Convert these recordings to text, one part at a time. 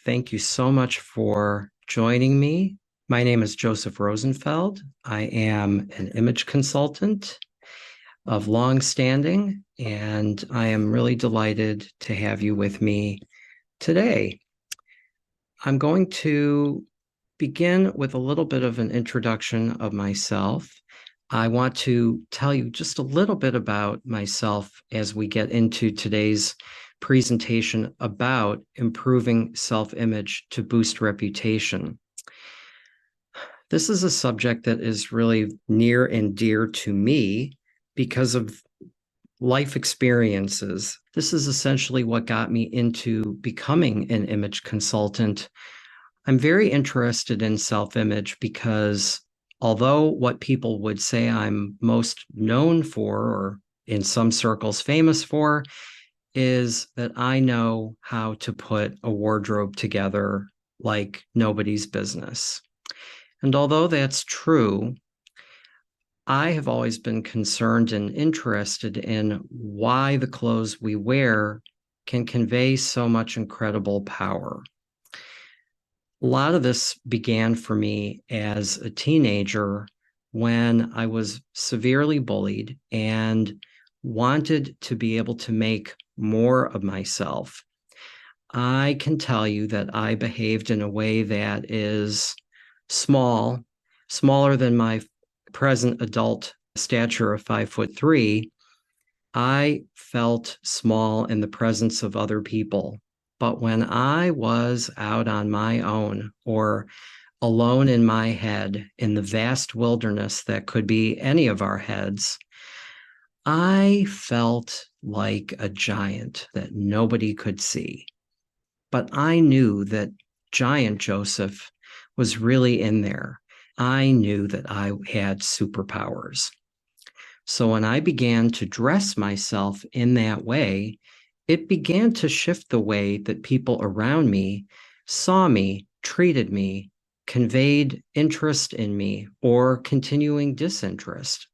Thank you so much for joining me. My name is Joseph Rosenfeld. I am an image consultant of long standing, and I am really delighted to have you with me today. I'm going to begin with a little bit of an introduction of myself. I want to tell you just a little bit about myself as we get into today's presentation about improving self-image to boost reputation. This is a subject that is really near and dear to me because of life experiences. This is essentially what got me into becoming an image consultant. I'm very interested in self-image because although what people would say I'm most known for, or in some circles famous for, is that I know how to put a wardrobe together like nobody's business. And although that's true, I have always been concerned and interested in why the clothes we wear can convey so much incredible power. A lot of this began for me as a teenager when I was severely bullied and wanted to be able to make more of myself. I can tell you that I behaved in a way that is smaller than my present adult stature of 5'3". I felt small in the presence of other people. But when I was out on my own or alone in my head in the vast wilderness that could be any of our heads, I felt like a giant that nobody could see. But I knew that giant Joseph was really in there. I knew that I had superpowers. So when I began to dress myself in that way, it began to shift the way that people around me saw me, treated me, conveyed interest in me, or continuing disinterest.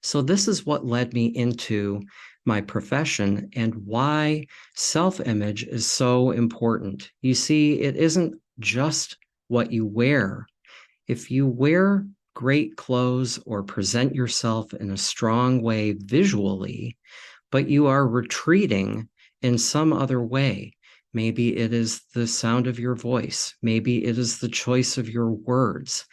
So this is what led me into my profession and why self-image is so important. You see, it isn't just what you wear. If you wear great clothes or present yourself in a strong way visually, but you are retreating in some other way. Maybe it is the sound of your voice. Maybe it is the choice of your words.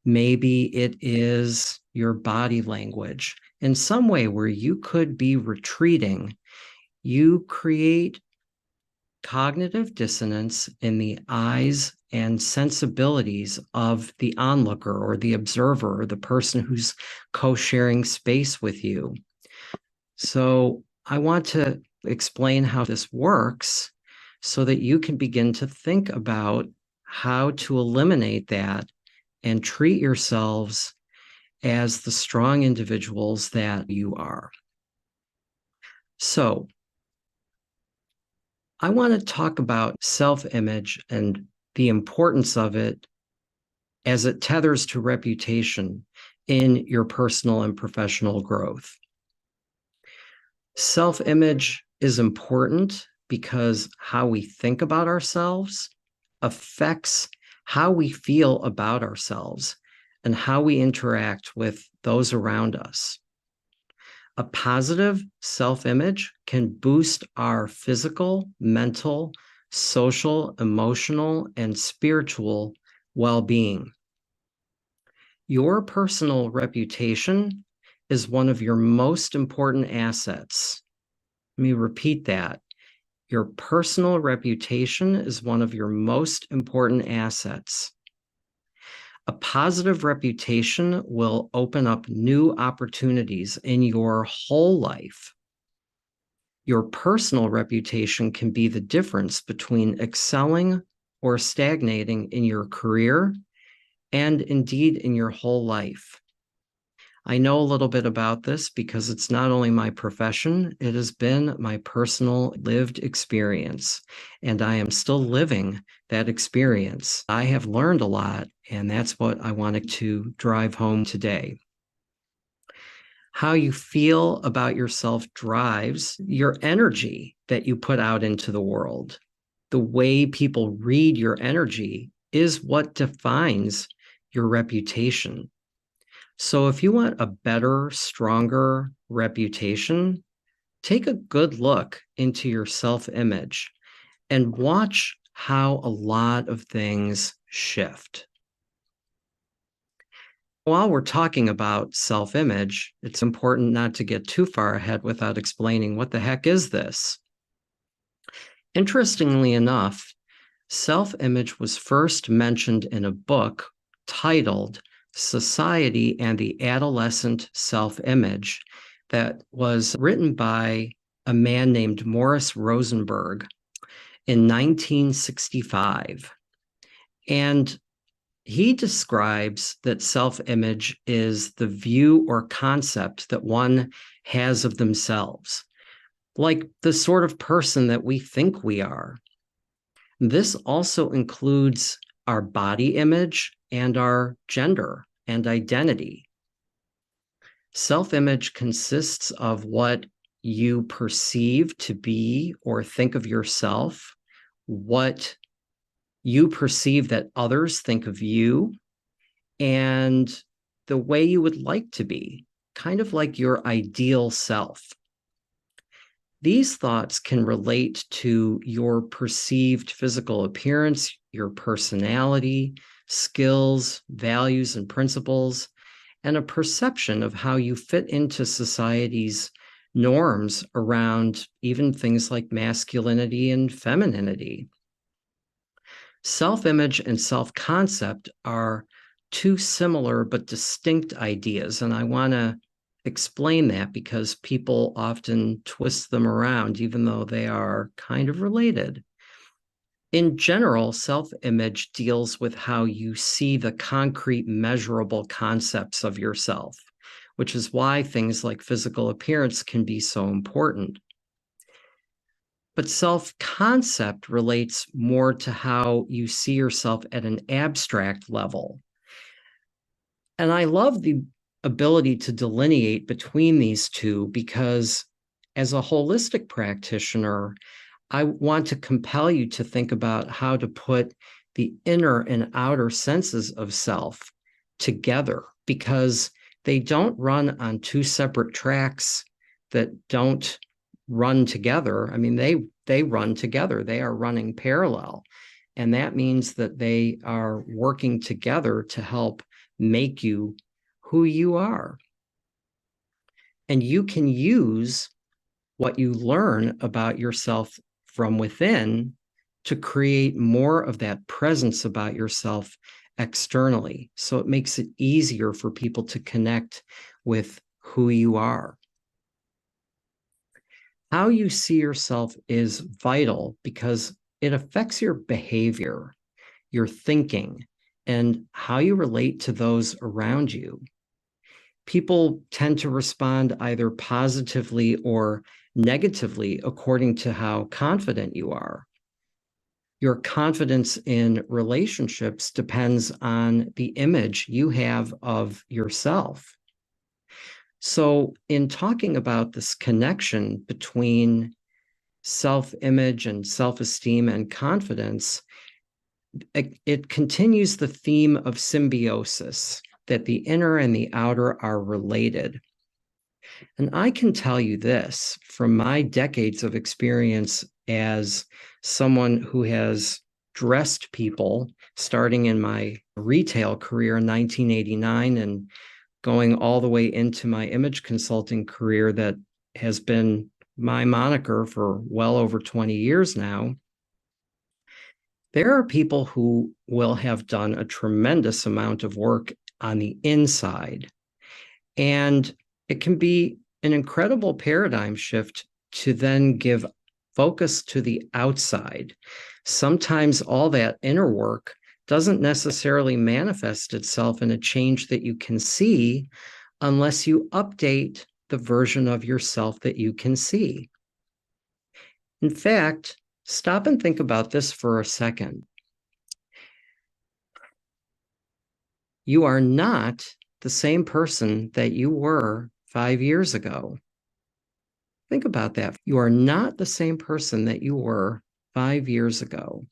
Maybe it is your body language. In some way where you could be retreating, you create cognitive dissonance in the eyes and sensibilities of the onlooker or the observer or the person who's co-sharing space with you. So I want to explain how this works so that you can begin to think about how to eliminate that and treat yourselves as the strong individuals that you are. So I want to talk about self-image and the importance of it as it tethers to reputation in your personal and professional growth. Self-image is important because how we think about ourselves affects how we feel about ourselves and how we interact with those around us. A positive self-image can boost our physical, mental, social, emotional, and spiritual well-being. Your personal reputation is one of your most important assets. Let me repeat that. Your personal reputation is one of your most important assets. A positive reputation will open up new opportunities in your whole life. Your personal reputation can be the difference between excelling or stagnating in your career and indeed in your whole life. I know a little bit about this because it's not only my profession, it has been my personal lived experience, and I am still living that experience. I have learned a lot, and that's what I wanted to drive home today. How you feel about yourself drives your energy that you put out into the world. The way people read your energy is what defines your reputation. So if you want a better, stronger reputation, take a good look into your self-image and watch how a lot of things shift. While we're talking about self-image, it's important not to get too far ahead without explaining what the heck is this. Interestingly enough, self-image was first mentioned in a book titled Society and the Adolescent Self-Image that was written by a man named Morris Rosenberg in 1965. And he describes that self-image is the view or concept that one has of themselves, like the sort of person that we think we are. This also includes our body image and our gender and identity. Self-image consists of what you perceive to be or think of yourself, what you perceive that others think of you, and the way you would like to be, kind of like your ideal self. These thoughts can relate to your perceived physical appearance, your personality, skills, values, and principles, and a perception of how you fit into society's norms around even things like masculinity and femininity. Self-image and self-concept are two similar but distinct ideas, and I want to explain that because people often twist them around, even though they are kind of related. In general, self-image deals with how you see the concrete, measurable concepts of yourself, which is why things like physical appearance can be so important. But self-concept relates more to how you see yourself at an abstract level. And I love the ability to delineate between these two because as a holistic practitioner, I want to compel you to think about how to put the inner and outer senses of self together because they don't run on two separate tracks that don't run together. I mean, they run together. They are running parallel. And that means that they are working together to help make you who you are. And you can use what you learn about yourself from within to create more of that presence about yourself externally. So it makes it easier for people to connect with who you are. How you see yourself is vital because it affects your behavior, your thinking, and how you relate to those around you. People tend to respond either positively or negatively according to how confident you are. Your confidence in relationships depends on the image you have of yourself. So, in talking about this connection between self-image and self-esteem and confidence, it continues the theme of symbiosis, that the inner and the outer are related. And I can tell you this from my decades of experience as someone who has dressed people, starting in my retail career in 1989 and going all the way into my image consulting career that has been my moniker for well over 20 years now. There are people who will have done a tremendous amount of work on the inside. And it can be an incredible paradigm shift to then give focus to the outside. Sometimes all that inner work doesn't necessarily manifest itself in a change that you can see unless you update the version of yourself that you can see. In fact, stop and think about this for a second. You are not the same person that you were 5 years ago. Think about that. You are not the same person that you were 5 years ago.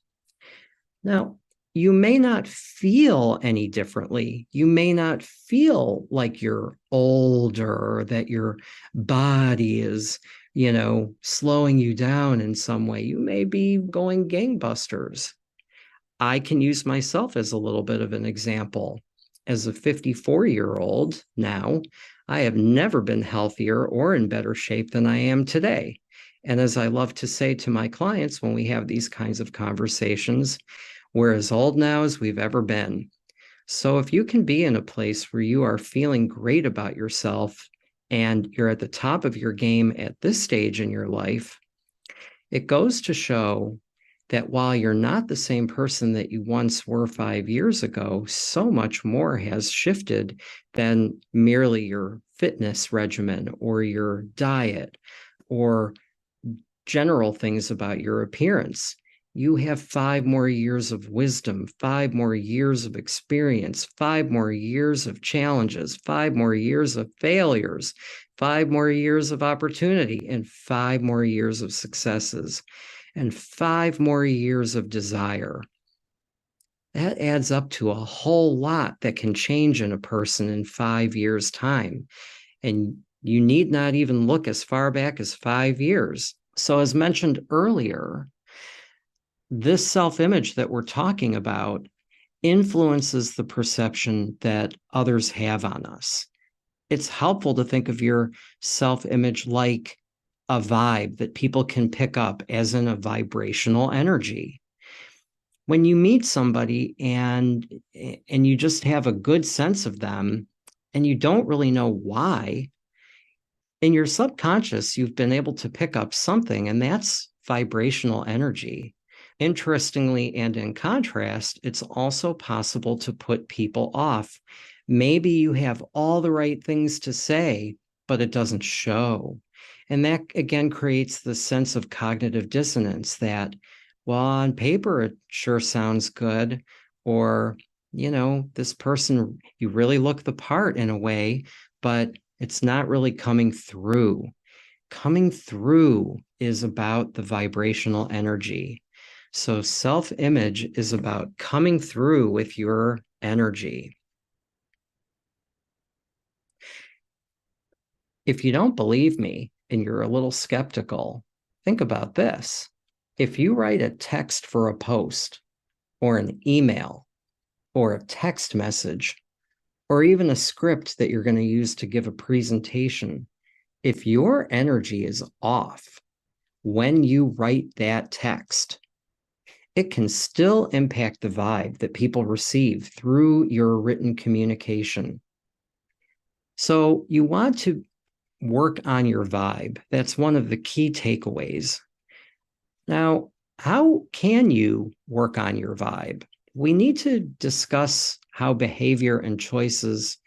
Now, you may not feel any differently. You may not feel like you're older, or that your body is, slowing you down in some way. You may be going gangbusters. I can use myself as a little bit of an example. As a 54-year-old now, I have never been healthier or in better shape than I am today. And as I love to say to my clients when we have these kinds of conversations, we're as old now as we've ever been. So if you can be in a place where you are feeling great about yourself and you're at the top of your game at this stage in your life, it goes to show that while you're not the same person that you once were 5 years ago, so much more has shifted than merely your fitness regimen or your diet or general things about your appearance. You have 5 more years of wisdom, 5 more years of experience, 5 more years of challenges, 5 more years of failures, 5 more years of opportunity, and 5 more years of successes, and 5 more years of desire. That adds up to a whole lot that can change in a person in 5 years' time. And you need not even look as far back as 5 years. So, as mentioned earlier, this self-image that we're talking about influences the perception that others have on us. It's helpful to think of your self-image like a vibe that people can pick up, as in a vibrational energy. When you meet somebody and you just have a good sense of them and you don't really know why, in your subconscious, you've been able to pick up something, and that's vibrational energy. Interestingly, and in contrast, it's also possible to put people off. Maybe you have all the right things to say, but it doesn't show. And that again creates the sense of cognitive dissonance that, well, on paper, it sure sounds good. Or, this person, you really look the part in a way, but it's not really coming through. Coming through is about the vibrational energy. So self-image is about coming through with your energy. If you don't believe me and you're a little skeptical, think about this. If you write a text for a post or an email or a text message or even a script that you're going to use to give a presentation, if your energy is off when you write that text, it can still impact the vibe that people receive through your written communication. So you want to work on your vibe. That's one of the key takeaways. Now, how can you work on your vibe? We need to discuss how behavior and choices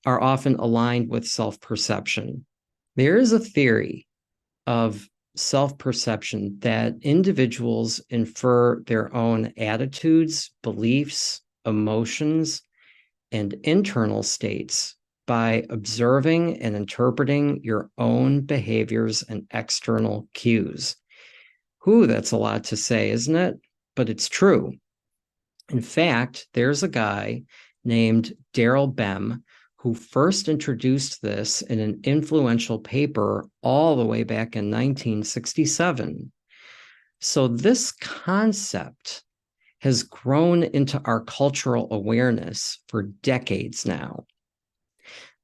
are often aligned with self-perception. There is a theory of self-perception that individuals infer their own attitudes, beliefs, emotions, and internal states by observing and interpreting your own behaviors and external cues. That's a lot to say, isn't it? But it's true. In fact, there's a guy named Daryl Bem who first introduced this in an influential paper all the way back in 1967. So this concept has grown into our cultural awareness for decades now.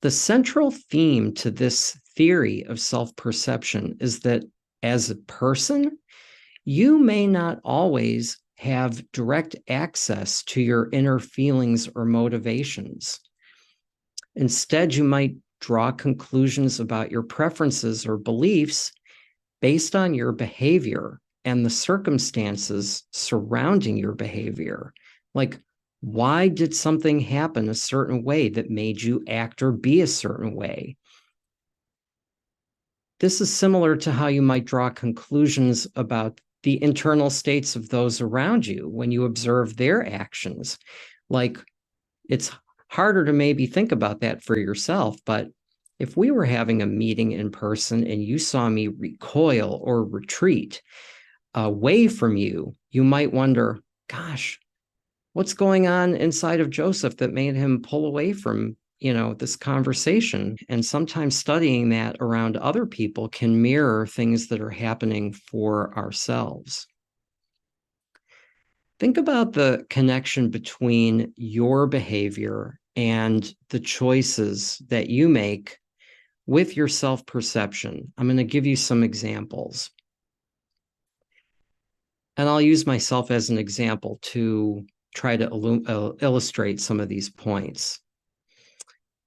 The central theme to this theory of self-perception is that as a person, you may not always have direct access to your inner feelings or motivations. Instead, you might draw conclusions about your preferences or beliefs based on your behavior and the circumstances surrounding your behavior. Like, why did something happen a certain way that made you act or be a certain way? This is similar to how you might draw conclusions about the internal states of those around you when you observe their actions. Like, it's harder to maybe think about that for yourself, but if we were having a meeting in person and you saw me recoil or retreat, away from you, you might wonder, gosh, what's going on inside of Joseph that made him pull away from, this conversation? And sometimes studying that around other people can mirror things that are happening for ourselves. Think about the connection between your behavior and the choices that you make with your self-perception. I'm going to give you some examples. And I'll use myself as an example to try to illustrate some of these points.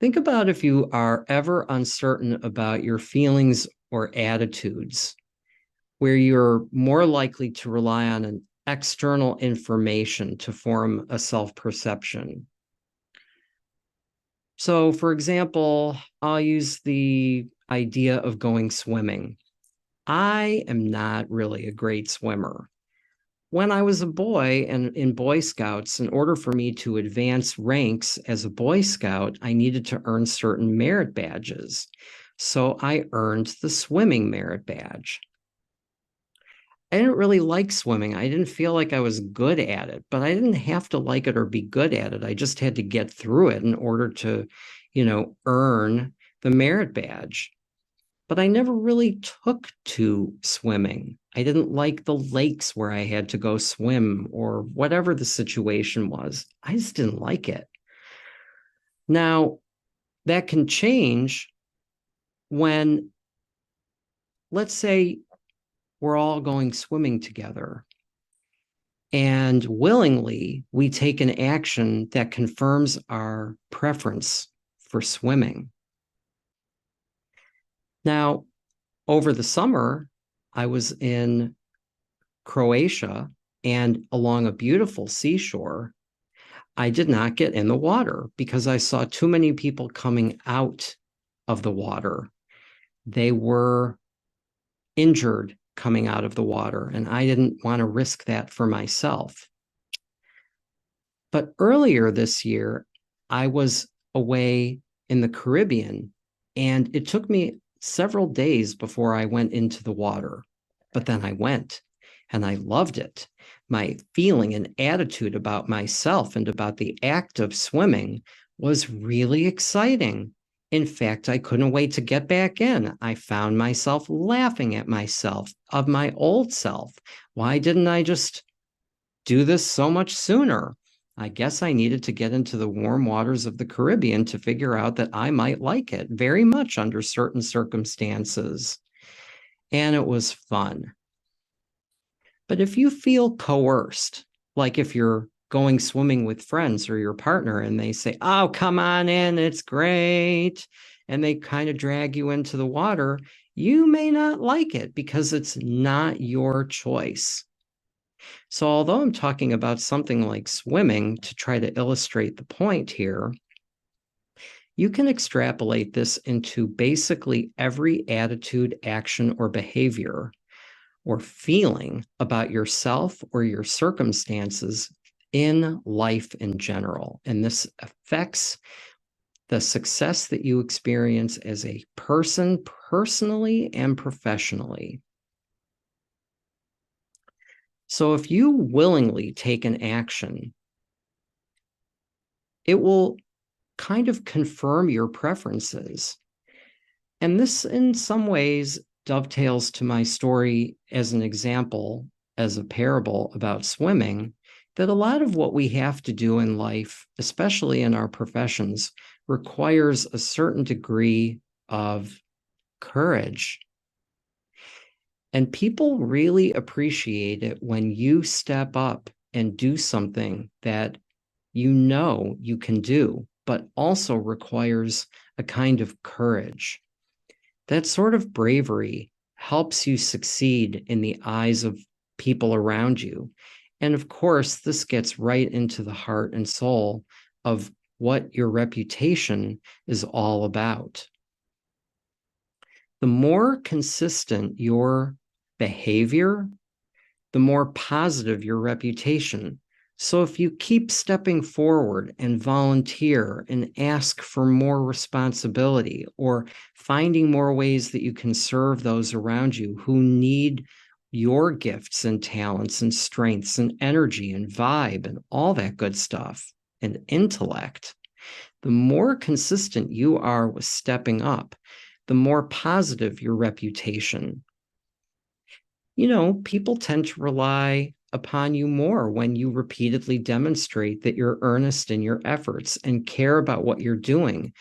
Think about if you are ever uncertain about your feelings or attitudes, where you're more likely to rely on an external information to form a self-perception. So, for example, I'll use the idea of going swimming. I am not really a great swimmer. When I was a boy and in Boy Scouts, in order for me to advance ranks as a Boy Scout, I needed to earn certain merit badges. So I earned the swimming merit badge. I didn't really like swimming. I didn't feel like I was good at it, but I didn't have to like it or be good at it. I just had to get through it in order to, earn the merit badge. But I never really took to swimming. I didn't like the lakes where I had to go swim or whatever the situation was. I just didn't like it. Now, that can change when, let's say, we're all going swimming together and willingly we take an action that confirms our preference for swimming. Now, over the summer, I was in Croatia, and along a beautiful seashore, I did not get in the water because I saw too many people coming out of the water. They were injured coming out of the water, and I didn't want to risk that for myself. But earlier this year, I was away in the Caribbean, and it took me several days before I went into the water. But then I went, and I loved it. My feeling and attitude about myself and about the act of swimming was really exciting. In fact, I couldn't wait to get back in. I found myself laughing at myself, of my old self. Why didn't I just do this so much sooner? I guess I needed to get into the warm waters of the Caribbean to figure out that I might like it very much under certain circumstances. And it was fun. But if you feel coerced, like if you're going swimming with friends or your partner and they say, oh, come on in, it's great, and they kind of drag you into the water, you may not like it because it's not your choice. So, although I'm talking about something like swimming to try to illustrate the point here, you can extrapolate this into basically every attitude, action, or behavior or feeling about yourself or your circumstances in life in general. And this affects the success that you experience as a person, personally and professionally. So if you willingly take an action, it will kind of confirm your preferences. And this, in some ways, dovetails to my story as an example, as a parable about swimming, that a lot of what we have to do in life, especially in our professions, requires a certain degree of courage. And people really appreciate it when you step up and do something that you know you can do, but also requires a kind of courage. That sort of bravery helps you succeed in the eyes of people around you. And of course, this gets right into the heart and soul of what your reputation is all about. The more consistent your behavior, the more positive your reputation. So if you keep stepping forward and volunteer and ask for more responsibility or finding more ways that you can serve those around you who need your gifts and talents and strengths and energy and vibe and all that good stuff and intellect, the more consistent you are with stepping up, the more positive your reputation. People tend to rely upon you more when you repeatedly demonstrate that you're earnest in your efforts and care about what you're doing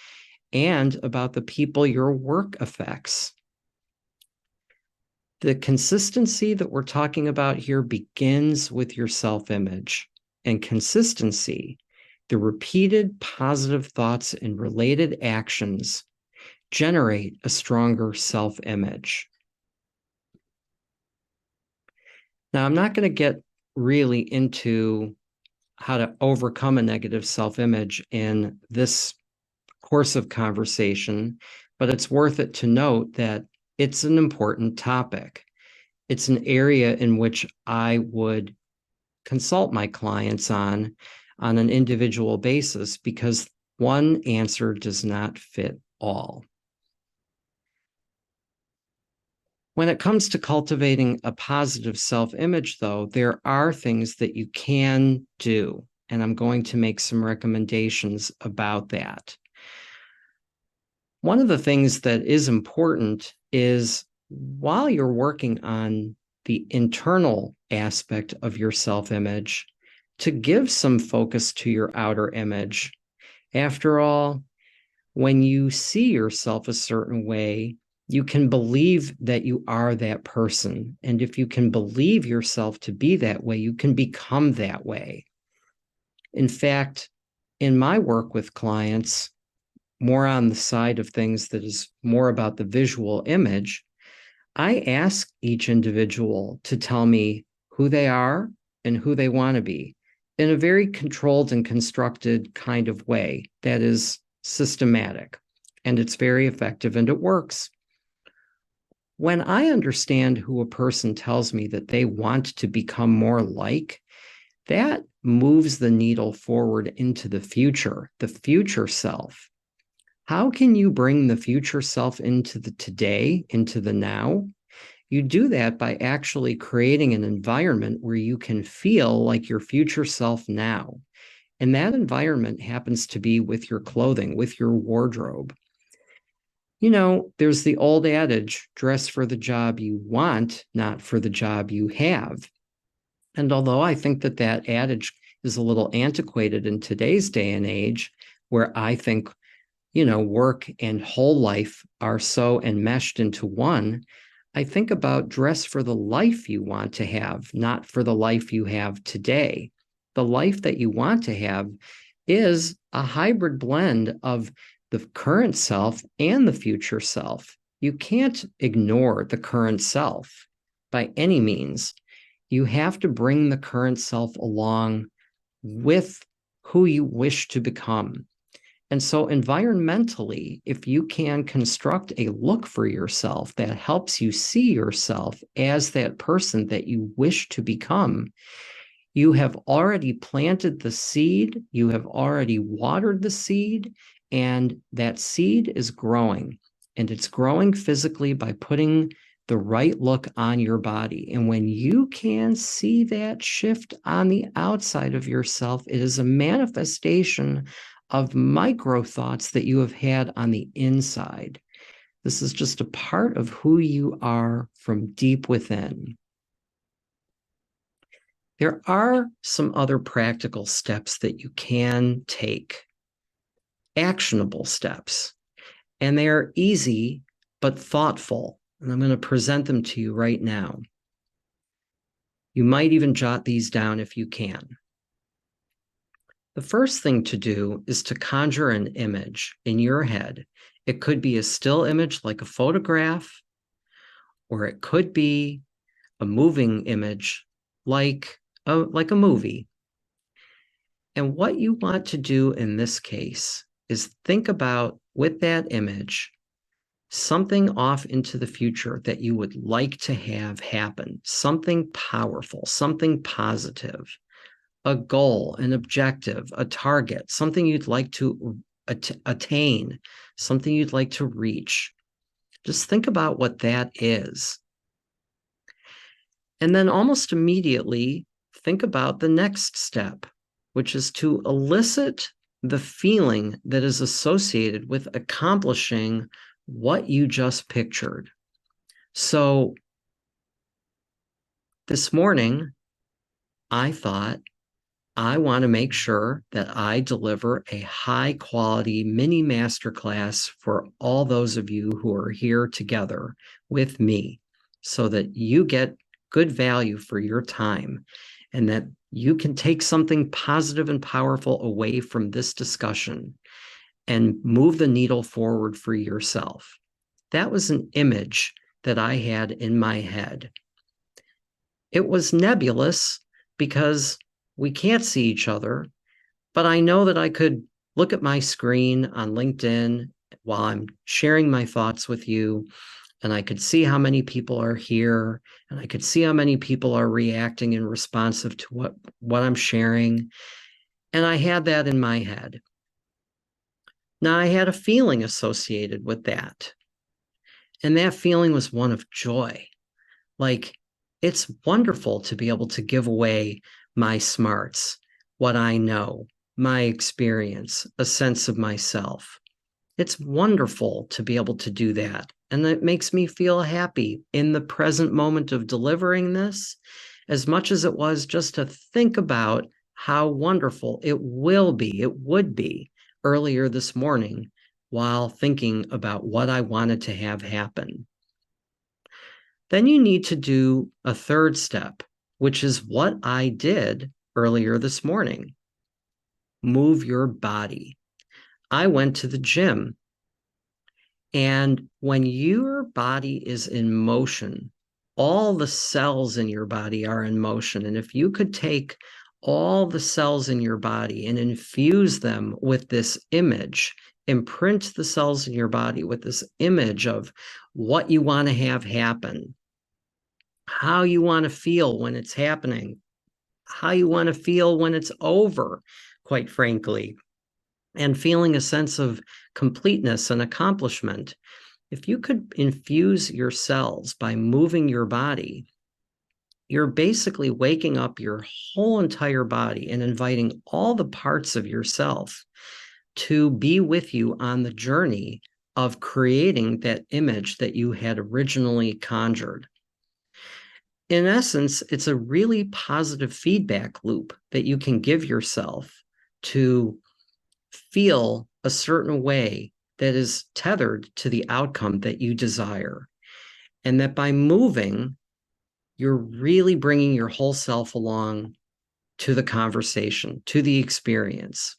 and about the people your work affects. The consistency that we're talking about here begins with your self-image. And consistency, the repeated positive thoughts and related actions, generate a stronger self-image. Now, I'm not going to get really into how to overcome a negative self-image in this course of conversation, but it's worth it to note that it's an important topic. It's an area in which I would consult my clients on an individual basis because one answer does not fit all. When it comes to cultivating a positive self-image, though, there are things that you can do, and I'm going to make some recommendations about that. One of the things that is important is while you're working on the internal aspect of your self-image, to give some focus to your outer image. After all, when you see yourself a certain way, you can believe that you are that person. And if you can believe yourself to be that way, you can become that way. In fact, in my work with clients, more on the side of things that is more about the visual image, I ask each individual to tell me who they are and who they want to be in a very controlled and constructed kind of way that is systematic, and it's very effective and it works. When I understand who a person tells me that they want to become more like, that moves the needle forward into the future self. How can you bring the future self into the today, into the now? You do that by actually creating an environment where you can feel like your future self now. And that environment happens to be with your clothing, with your wardrobe. There's the old adage, dress for the job you want, not for the job you have. And although I think that adage is a little antiquated in today's day and age, where I think work and whole life are so enmeshed into one, I think about dress for the life you want to have, not for the life you have today. The life that you want to have is a hybrid blend of the current self and the future self. You can't ignore the current self by any means. You have to bring the current self along with who you wish to become. And so environmentally, if you can construct a look for yourself that helps you see yourself as that person that you wish to become, you have already planted the seed, you have already watered the seed, and that seed is growing. And it's growing physically by putting the right look on your body. And when you can see that shift on the outside of yourself, it is a manifestation of micro thoughts that you have had on the inside. This is just a part of who you are from deep within. There are some other practical steps that you can take, actionable steps, and they are easy but thoughtful. And I'm going to present them to you right now. You might even jot these down if you can. The first thing to do is to conjure an image in your head. It could be a still image like a photograph, or it could be a moving image like a movie. And what you want to do in this case is think about, with that image, something off into the future that you would like to have happen, something powerful, something positive. A goal, an objective, a target, something you'd like to attain, something you'd like to reach. Just think about what that is. And then almost immediately think about the next step, which is to elicit the feeling that is associated with accomplishing what you just pictured. So this morning, I thought, I want to make sure that I deliver a high quality mini masterclass for all those of you who are here together with me so that you get good value for your time and that you can take something positive and powerful away from this discussion and move the needle forward for yourself. That was an image that I had in my head. It was nebulous because we can't see each other, but I know that I could look at my screen on LinkedIn while I'm sharing my thoughts with you, and I could see how many people are here, and I could see how many people are reacting and responsive to what I'm sharing. And I had that in my head. Now, I had a feeling associated with that, and that feeling was one of joy. Like, it's wonderful to be able to give away my smarts, what I know, my experience, a sense of myself. It's wonderful to be able to do that. And it makes me feel happy in the present moment of delivering this, as much as it was just to think about how wonderful it will be, it would be earlier this morning while thinking about what I wanted to have happen. Then you need to do a third step, which is what I did earlier this morning. Move your body. I went to the gym. And when your body is in motion, all the cells in your body are in motion. And if you could take all the cells in your body and infuse them with this image, imprint the cells in your body with this image of what you want to have happen, how you want to feel when it's happening, how you want to feel when it's over, quite frankly, and feeling a sense of completeness and accomplishment. If you could infuse your cells by moving your body, you're basically waking up your whole entire body and inviting all the parts of yourself to be with you on the journey of creating that image that you had originally conjured. In essence, it's a really positive feedback loop that you can give yourself to feel a certain way that is tethered to the outcome that you desire. And that by moving, you're really bringing your whole self along to the conversation, to the experience.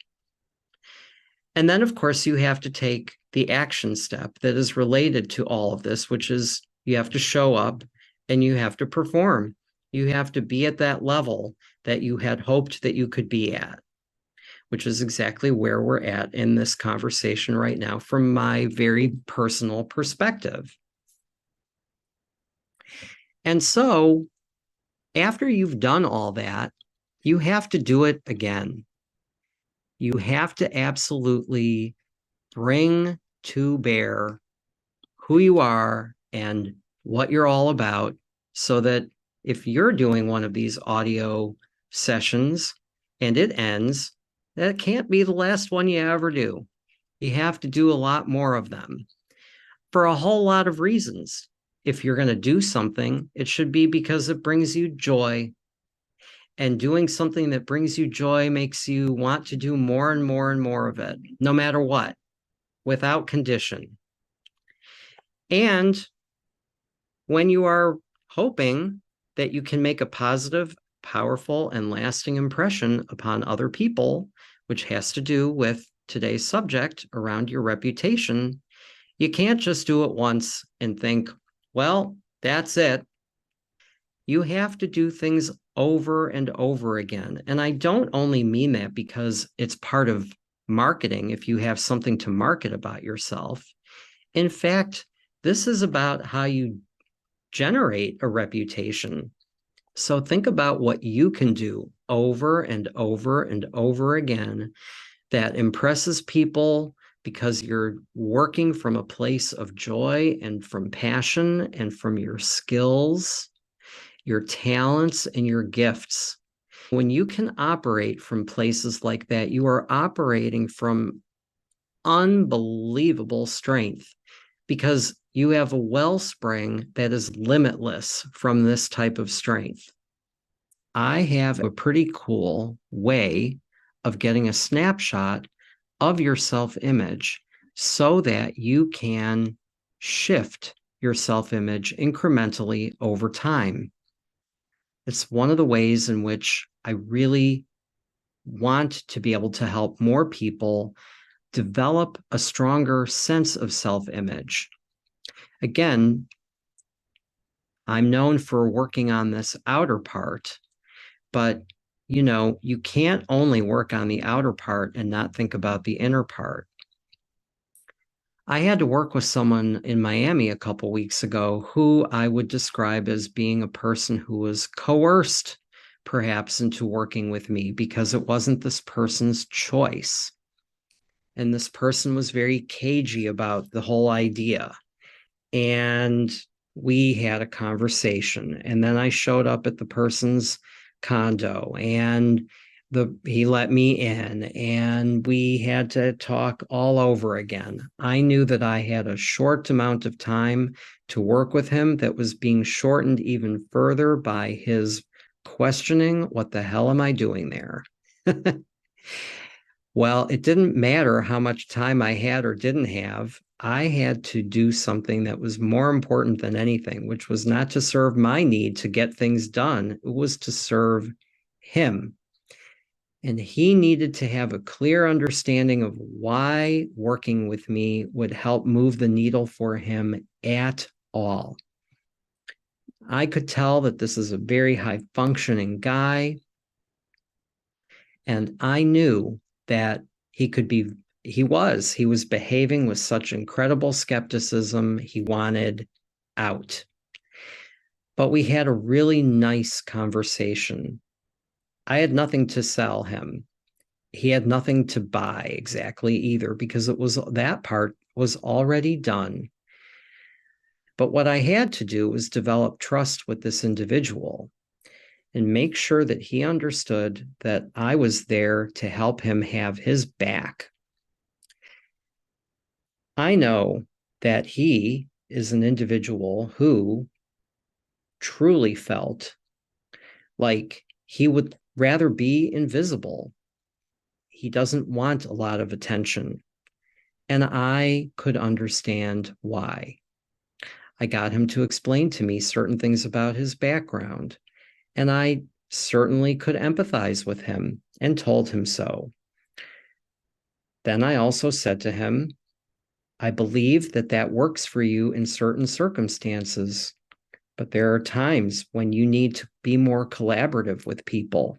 And then, of course, you have to take the action step that is related to all of this, which is you have to show up and you have to perform. You have to be at that level that you had hoped that you could be at, which is exactly where we're at in this conversation right now from my very personal perspective. And so after you've done all that, you have to do it again. You have to absolutely bring to bear who you are and what you're all about so that if you're doing one of these audio sessions and it ends, that can't be the last one you ever do. You have to do a lot more of them for a whole lot of reasons. If you're going to do something, it should be because it brings you joy. And doing something that brings you joy makes you want to do more and more and more of it, no matter what, without condition. And when you are hoping that you can make a positive, powerful, and lasting impression upon other people, which has to do with today's subject around your reputation, you can't just do it once and think, well, that's it. You have to do things over and over again. And I don't only mean that because it's part of marketing if you have something to market about yourself. In fact, this is about how you generate a reputation. So think about what you can do over and over and over again that impresses people because you're working from a place of joy and from passion and from your skills. your talents, and your gifts. When you can operate from places like that, you are operating from unbelievable strength because you have a wellspring that is limitless from this type of strength. I have a pretty cool way of getting a snapshot of your self-image so that you can shift your self-image incrementally over time. It's one of the ways in which I really want to be able to help more people develop a stronger sense of self-image. Again, I'm known for working on this outer part, but you can't only work on the outer part and not think about the inner part. I had to work with someone in Miami a couple weeks ago who I would describe as being a person who was coerced, perhaps, into working with me because it wasn't this person's choice. And this person was very cagey about the whole idea. And we had a conversation. And then I showed up at the person's condo and he let me in and we had to talk all over again. I knew that I had a short amount of time to work with him that was being shortened even further by his questioning, what the hell am I doing there? Well, it didn't matter how much time I had or didn't have. I had to do something that was more important than anything, which was not to serve my need to get things done. It was to serve him. And he needed to have a clear understanding of why working with me would help move the needle for him at all. I could tell that this is a very high functioning guy. And I knew that he was behaving with such incredible skepticism. He wanted out. But we had a really nice conversation. I had nothing to sell him. He had nothing to buy exactly either because that part was already done. But what I had to do was develop trust with this individual and make sure that he understood that I was there to help him have his back. I know that he is an individual who truly felt like he would rather be invisible. He doesn't want a lot of attention. And I could understand why. I got him to explain to me certain things about his background, and I certainly could empathize with him and told him so. Then I also said to him, I believe that works for you in certain circumstances, but there are times when you need to be more collaborative with people.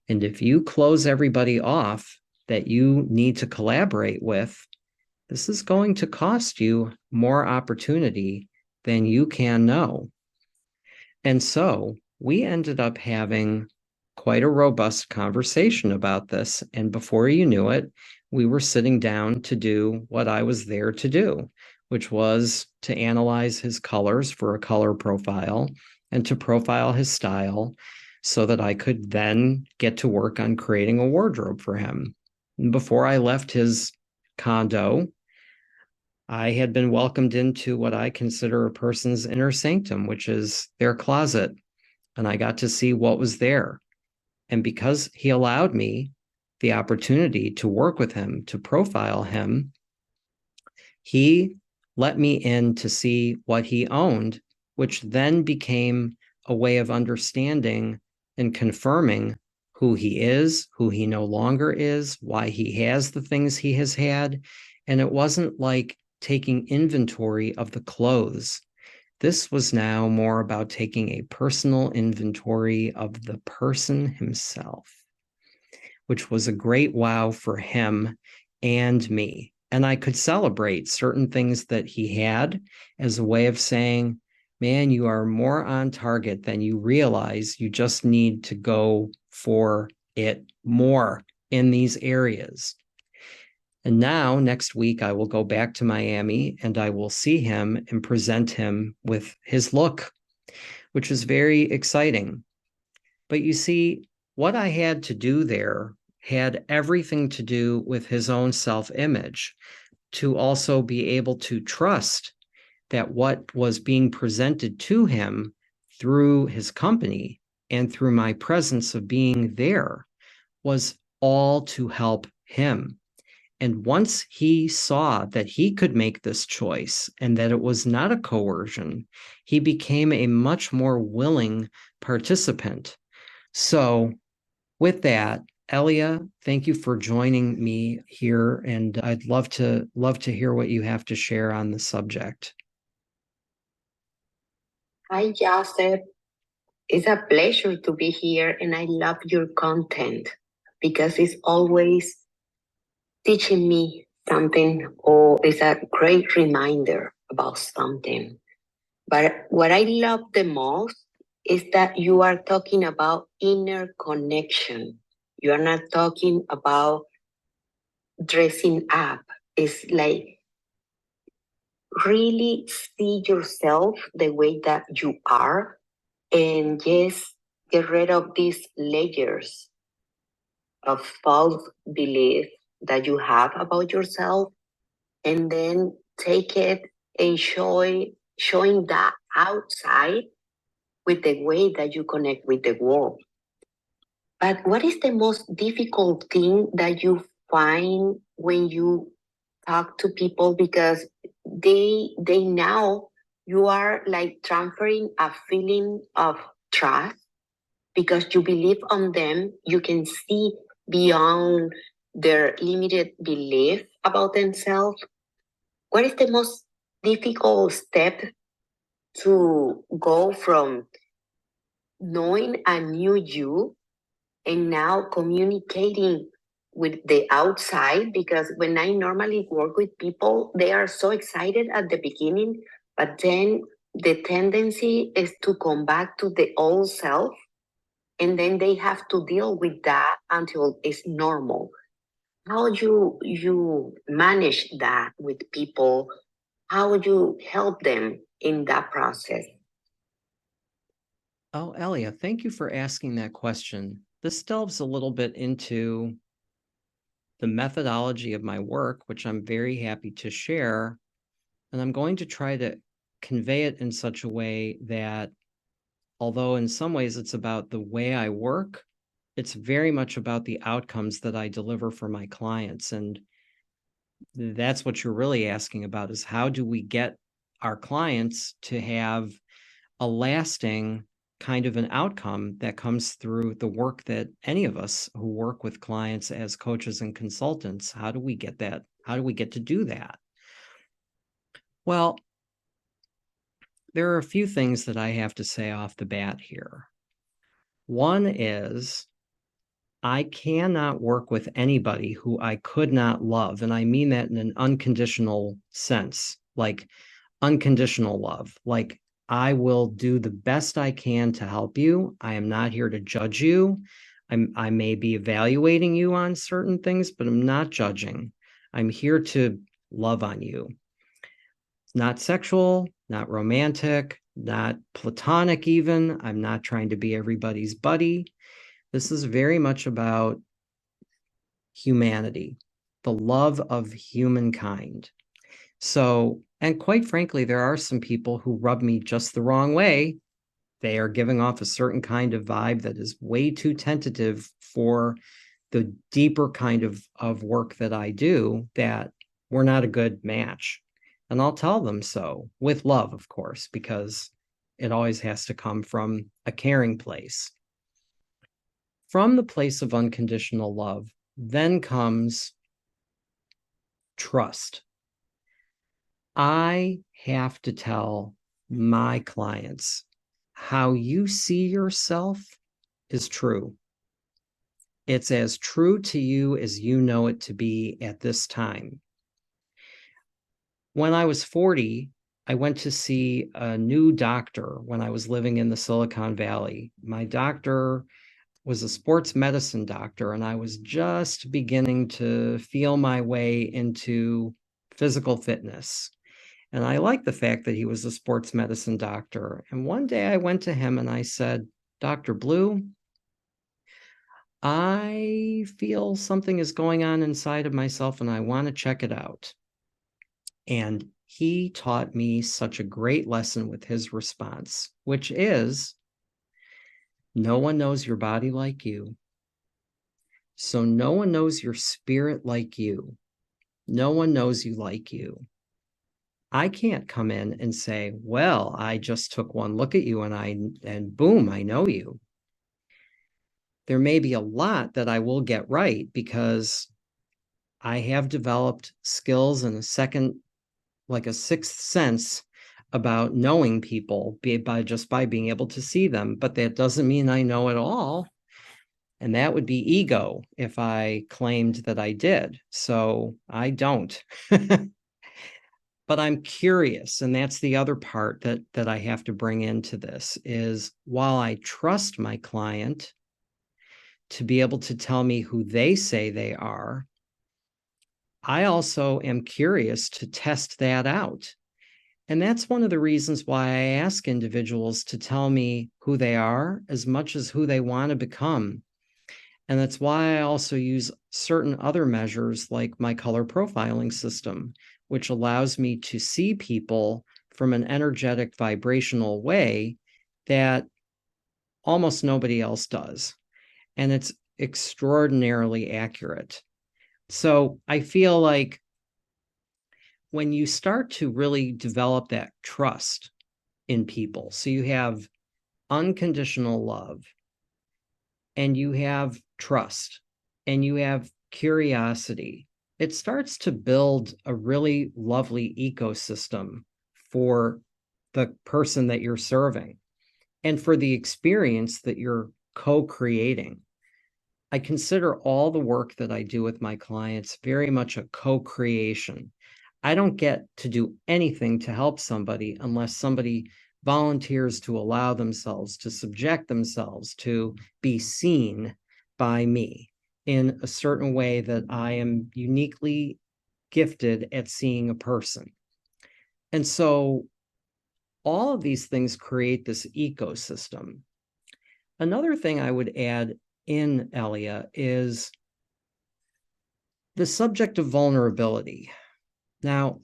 And if you close everybody off that you need to collaborate with, this is going to cost you more opportunity than you can know. And so we ended up having quite a robust conversation about this. And before you knew it, we were sitting down to do what I was there to do, which was to analyze his colors for a color profile and to profile his style so that I could then get to work on creating a wardrobe for him. And before I left his condo, I had been welcomed into what I consider a person's inner sanctum, which is their closet. And I got to see what was there. And because he allowed me the opportunity to work with him, to profile him, he let me in to see what he owned, which then became a way of understanding and confirming who he is, who he no longer is, why he has the things he has had. And it wasn't like taking inventory of the clothes. This was now more about taking a personal inventory of the person himself, which was a great wow for him and me. And I could celebrate certain things that he had as a way of saying, man, you are more on target than you realize. You just need to go for it more in these areas. And now, next week, I will go back to Miami and I will see him and present him with his look, which is very exciting. But you see, what I had to do there had everything to do with his own self-image, to also be able to trust that what was being presented to him through his company and through my presence of being there was all to help him. And once he saw that he could make this choice and that it was not a coercion, he became a much more willing participant. So, with that, Elia, thank you for joining me here, and I'd love to hear what you have to share on the subject. Hi, Joseph. It's a pleasure to be here, and I love your content because it's always teaching me something or it's a great reminder about something. But what I love the most is that you are talking about inner connection. You are not talking about dressing up. It's like really see yourself the way that you are and just get rid of these layers of false belief that you have about yourself and then take it and showing that outside with the way that you connect with the world. But what is the most difficult thing that you find when you talk to people because they now you are like transferring a feeling of trust because you believe on them, you can see beyond their limited belief about themselves. What is the most difficult step to go from knowing a new you and now communicating with the outside? Because when I normally work with people, they are so excited at the beginning, but then the tendency is to come back to the old self and then they have to deal with that until it's normal. How you manage that with people? How would you help them in that process? Oh, Elia, thank you for asking that question. This delves a little bit into the methodology of my work, which I'm very happy to share. And I'm going to try to convey it in such a way that, although in some ways it's about the way I work, it's very much about the outcomes that I deliver for my clients. And that's what you're really asking about, is how do we get our clients to have a lasting kind of an outcome that comes through the work that any of us who work with clients as coaches and consultants, how do we get that? How do we get to do that? Well, there are a few things that I have to say off the bat here. One is I cannot work with anybody who I could not love. And I mean that in an unconditional sense, like unconditional love. Like, I will do the best I can to help you. I am not here to judge you. I may be evaluating you on certain things, but I'm not judging. I'm here to love on you. It's not sexual, not romantic, not platonic even. I'm not trying to be everybody's buddy. This is very much about humanity, the love of humankind. So, and quite frankly, there are some people who rub me just the wrong way. They are giving off a certain kind of vibe that is way too tentative for the deeper kind of work that I do, that we're not a good match. And I'll tell them so with love, of course, because it always has to come from a caring place. From the place of unconditional love, then comes trust. I have to tell my clients how you see yourself is true. It's as true to you as you know it to be at this time. When I was 40, I went to see a new doctor when I was living in the Silicon Valley. My doctor was a sports medicine doctor, and I was just beginning to feel my way into physical fitness. And I like the fact that he was a sports medicine doctor. And one day I went to him and I said, Dr. Blue, I feel something is going on inside of myself and I want to check it out. And he taught me such a great lesson with his response, which is no one knows your body like you. So no one knows your spirit like you. No one knows you like you. I can't come in and say, well, I just took one look at you and boom, I know you. There may be a lot that I will get right because I have developed skills and like a sixth sense about knowing people by being able to see them, but that doesn't mean I know it all. And that would be ego if I claimed that I did. So I don't. But I'm curious, and that's the other part that I have to bring into this is while I trust my client to be able to tell me who they say they are, I also am curious to test that out. And that's one of the reasons why I ask individuals to tell me who they are as much as who they want to become. And that's why I also use certain other measures like my color profiling system, which allows me to see people from an energetic vibrational way that almost nobody else does. And it's extraordinarily accurate. So I feel like when you start to really develop that trust in people, so you have unconditional love, and you have trust, and you have curiosity, it starts to build a really lovely ecosystem for the person that you're serving and for the experience that you're co-creating. I consider all the work that I do with my clients very much a co-creation. I don't get to do anything to help somebody unless somebody volunteers to allow themselves to subject themselves to be seen by me in a certain way that I am uniquely gifted at seeing a person. And so all of these things create this ecosystem. Another thing I would add in, Elia, is the subject of vulnerability. Now,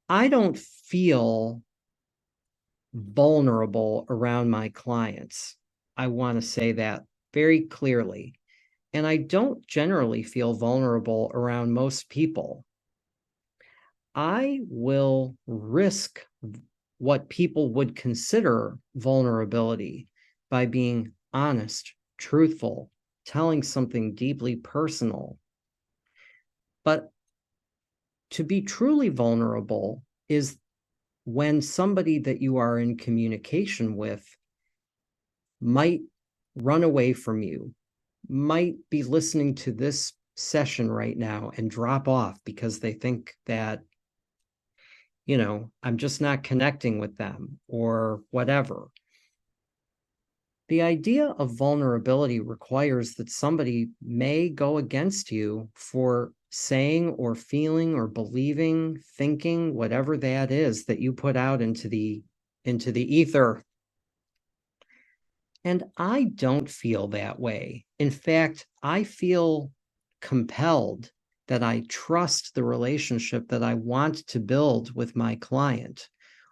I don't feel vulnerable around my clients. I want to say that very clearly. And I don't generally feel vulnerable around most people. I will risk what people would consider vulnerability by being honest, truthful, telling something deeply personal. But to be truly vulnerable is when somebody that you are in communication with might run away from you, might be listening to this session right now and drop off because they think that, I'm just not connecting with them or whatever. The idea of vulnerability requires that somebody may go against you for saying or feeling or believing, thinking, whatever that is that you put out into the ether. And I don't feel that way. In fact, I feel compelled that I trust the relationship that I want to build with my client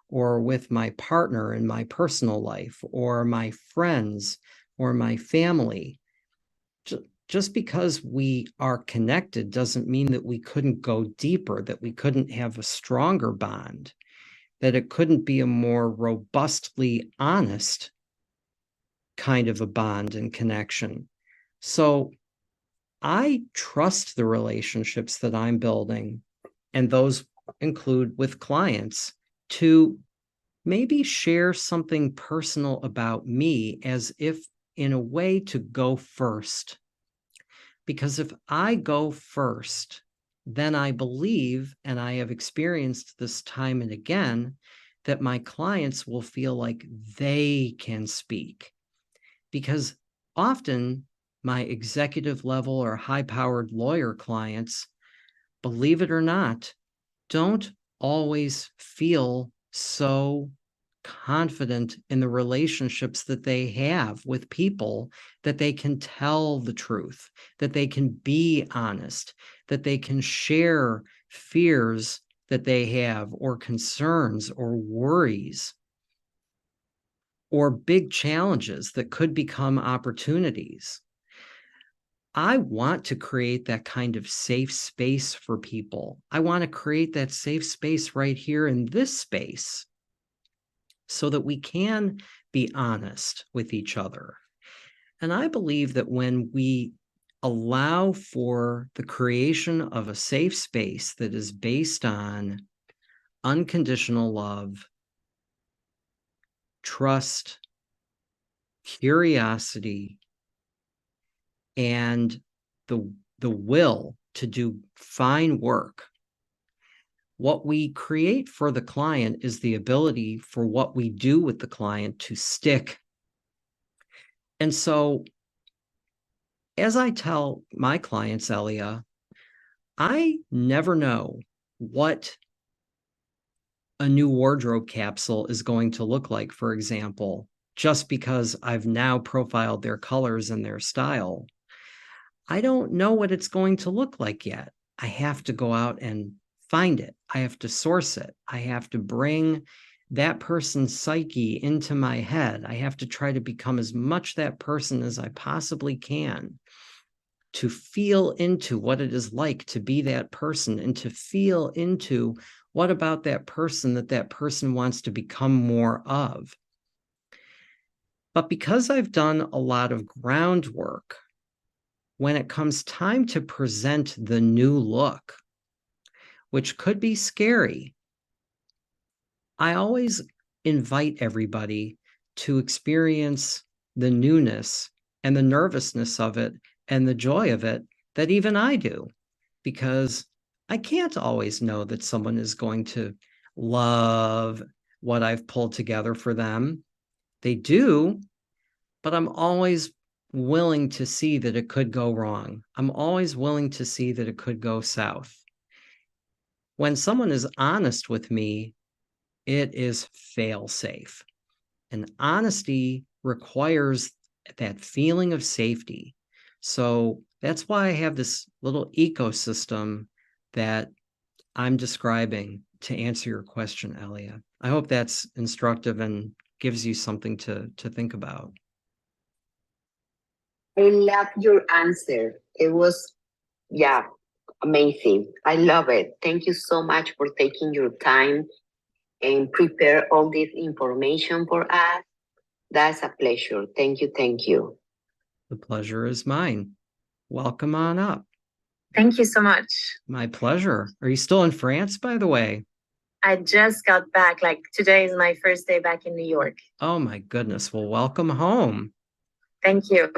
or with my partner in my personal life or my friends or my family. Just because we are connected doesn't mean that we couldn't go deeper, that we couldn't have a stronger bond, that it couldn't be a more robustly honest kind of a bond and connection. So I trust the relationships that I'm building, and those include with clients, to maybe share something personal about me as if in a way to go first. Because if I go first, then I believe, and I have experienced this time and again, that my clients will feel like they can speak. Because often my executive level or high-powered lawyer clients, believe it or not, don't always feel so confident in the relationships that they have with people, that they can tell the truth, that they can be honest, that they can share fears that they have, or concerns, or worries, or big challenges that could become opportunities. I want to create that kind of safe space for people. I want to create that safe space right here in this space so that we can be honest with each other. And I believe that when we allow for the creation of a safe space that is based on unconditional love, trust, curiosity, and the will to do fine work, what we create for the client is the ability for what we do with the client to stick. And so, as I tell my clients, Elia, I never know what a new wardrobe capsule is going to look like, for example, just because I've now profiled their colors and their style. I don't know what it's going to look like yet. I have to go out and find it. I have to source it. I have to bring that person's psyche into my head. I have to try to become as much that person as I possibly can, to feel into what it is like to be that person, and to feel into what about that person that person wants to become more of. But because I've done a lot of groundwork, when it comes time to present the new look, which could be scary, I always invite everybody to experience the newness and the nervousness of it and the joy of it that even I do, because I can't always know that someone is going to love what I've pulled together for them. They do, but I'm always willing to see that it could go wrong. I'm always willing to see that it could go south. When someone is honest with me, it is fail safe. And honesty requires that feeling of safety. So that's why I have this little ecosystem that I'm describing to answer your question, Elia. I hope that's instructive and gives you something to think about. I love your answer. It was, yeah, amazing. I love it. Thank you so much for taking your time and prepare all this information for us. That's a pleasure. Thank you. Thank you. The pleasure is mine. Welcome on up. Thank you so much. My pleasure. Are you still in France, by the way? I just got back. Like today is my first day back in New York. Oh my goodness. Well, welcome home. Thank you.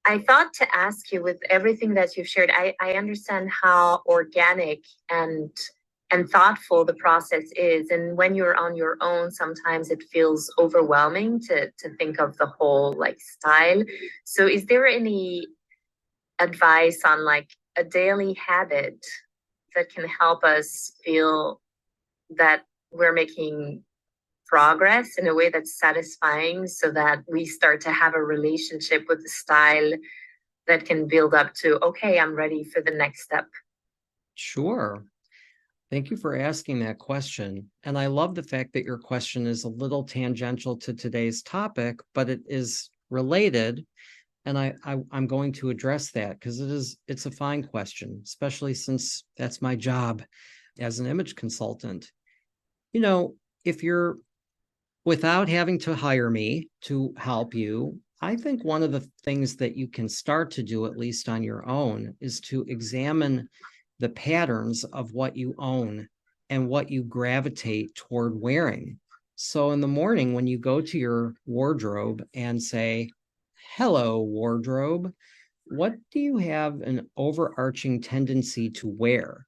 I thought to ask you, with everything that you've shared, I understand how organic and thoughtful the process is. And when you're on your own, sometimes it feels overwhelming to think of the whole like style. So is there any advice on like a daily habit that can help us feel that we're making progress in a way that's satisfying, so that we start to have a relationship with the style that can build up to, okay, I'm ready for the next step? Sure. Thank you for asking that question. And I love the fact that your question is a little tangential to today's topic, but it is related. And I'm going to address that because it's a fine question, especially since that's my job as an image consultant. You know, if you're, without having to hire me to help you, I think one of the things that you can start to do, at least on your own, is to examine the patterns of what you own and what you gravitate toward wearing. So in the morning, when you go to your wardrobe and say, hello, wardrobe, what do you have an overarching tendency to wear?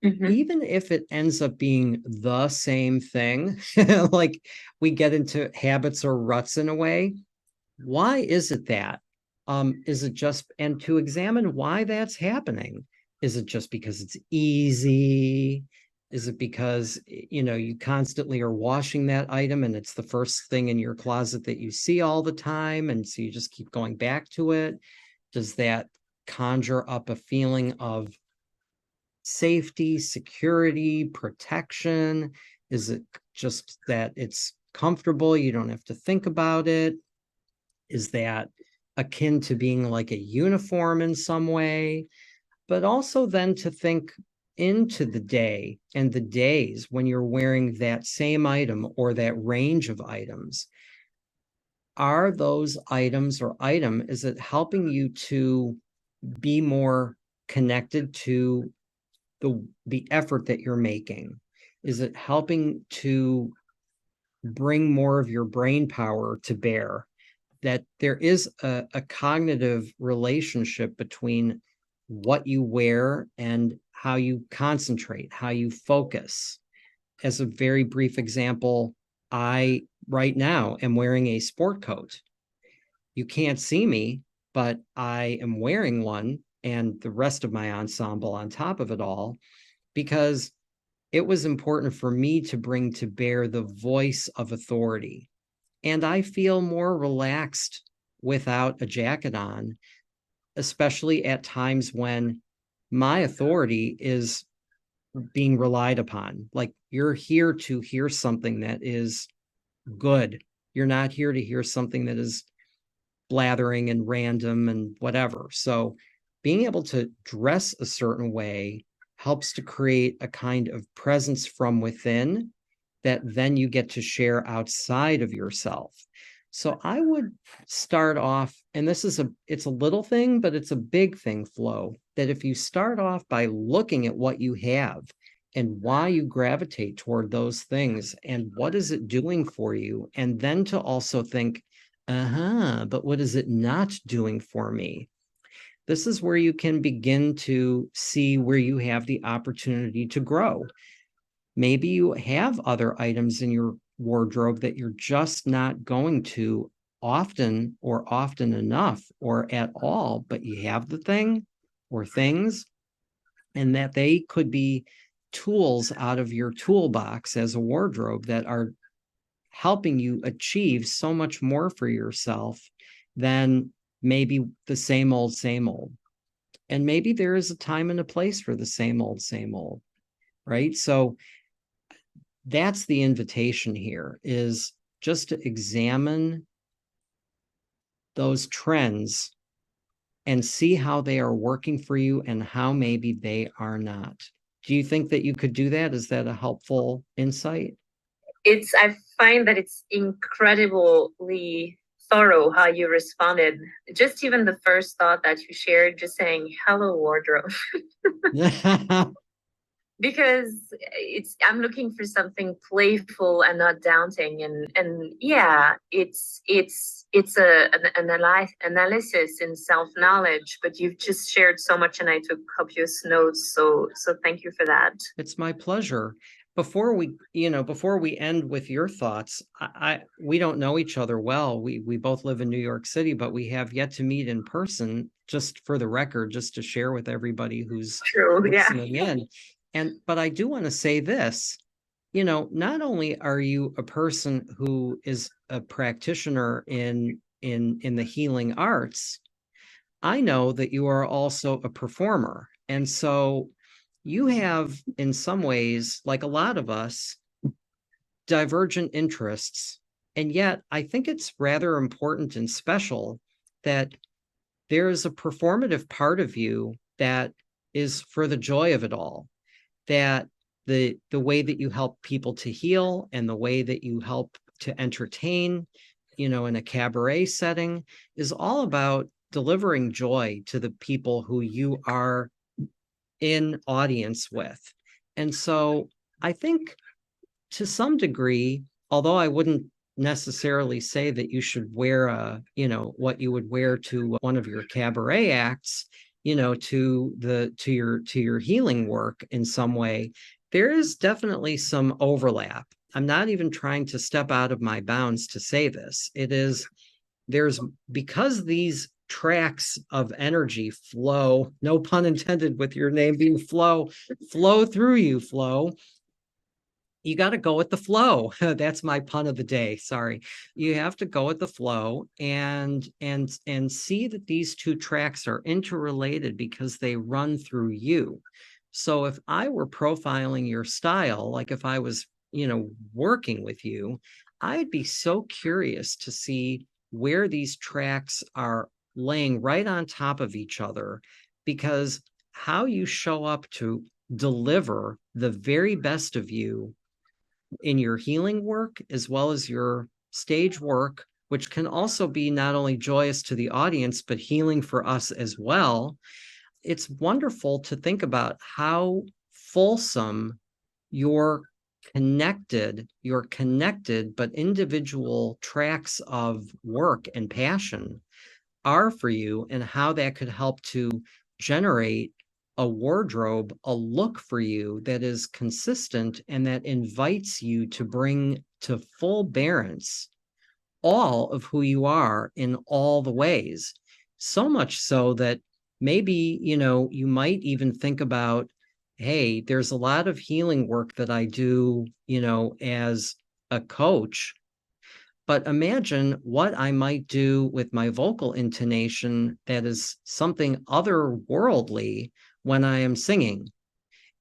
Even if it ends up being the same thing, like we get into habits or ruts in a way, why is it that? Is it just, and to examine why that's happening? Is it just because it's easy? Is it because, you constantly are washing that item and it's the first thing in your closet that you see all the time, and so you just keep going back to it? Does that conjure up a feeling of safety, security, protection? Is it just that it's comfortable, you don't have to think about it? Is that akin to being like a uniform in some way? But also then to think into the day and the days when you're wearing that same item or that range of items. Are those items or item, is it helping you to be more connected to the effort that you're making? Is it helping to bring more of your brain power to bear? That there is a cognitive relationship between what you wear and how you concentrate, how you focus. As a very brief example, I right now am wearing a sport coat. You can't see me, but I am wearing one and the rest of my ensemble on top of it all, because it was important for me to bring to bear the voice of authority. And I feel more relaxed without a jacket on, especially at times when my authority is being relied upon. Like, you're here to hear something that is good. You're not here to hear something that is blathering and random and whatever. So being able to dress a certain way helps to create a kind of presence from within that then you get to share outside of yourself. So I would start off, and it's a little thing, but it's a big thing, Flo, that if you start off by looking at what you have and why you gravitate toward those things and what is it doing for you, and then to also think, but what is it not doing for me? This is where you can begin to see where you have the opportunity to grow. Maybe you have other items in your wardrobe that you're just not going to often or often enough or at all, but you have the thing or things, and that they could be tools out of your toolbox as a wardrobe that are helping you achieve so much more for yourself than maybe the same old, same old. And maybe there is a time and a place for the same old, right? So that's the invitation here, is just to examine those trends and see how they are working for you and how maybe they are not. Do you think that you could do that? Is that a helpful insight? I find that it's incredibly thorough how you responded. Just even the first thought that you shared, just saying hello wardrobe. Because I'm looking for something playful and not daunting, and yeah, it's an analysis in self-knowledge, but you've just shared so much and I took copious notes, so thank you for that. It's my pleasure. Before we end with your thoughts, we don't know each other well. We both live in New York City, but we have yet to meet in person, just for the record, just to share with everybody who's listening in. But I do want to say this, not only are you a person who is a practitioner in the healing arts, I know that you are also a performer. And so you have, in some ways, like a lot of us, divergent interests. And yet I think it's rather important and special that there is a performative part of you that is for the joy of it all, that the way that you help people to heal and the way that you help to entertain, in a cabaret setting, is all about delivering joy to the people who you are in audience with. And so I think, to some degree, although I wouldn't necessarily say that you should wear what you would wear to one of your cabaret acts, to your healing work in some way, there is definitely some overlap. I'm not even trying to step out of my bounds to say this. Because these tracks of energy flow, no pun intended with your name being flow through you, Flo. you got to go with the flow. That's my pun of the day. Sorry. You have to go with the flow and see that these two tracks are interrelated because they run through you. So if I were profiling your style, like if I was, working with you, I'd be so curious to see where these tracks are laying right on top of each other, because how you show up to deliver the very best of you in your healing work as well as your stage work, which can also be not only joyous to the audience, but healing for us as well. It's wonderful to think about how fulsome your connected but individual tracks of work and passion are for you, and how that could help to generate a wardrobe, a look for you that is consistent and that invites you to bring to full bearance all of who you are in all the ways. So much so that maybe, you might even think about, hey, there's a lot of healing work that I do, as a coach. But imagine what I might do with my vocal intonation that is something otherworldly when I am singing.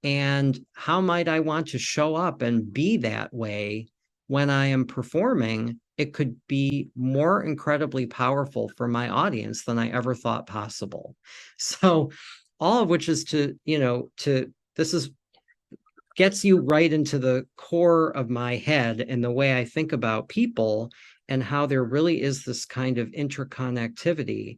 And how might I want to show up and be that way when I am performing? It could be more incredibly powerful for my audience than I ever thought possible. So, all of which is this is gets you right into the core of my head and the way I think about people, and how there really is this kind of interconnectivity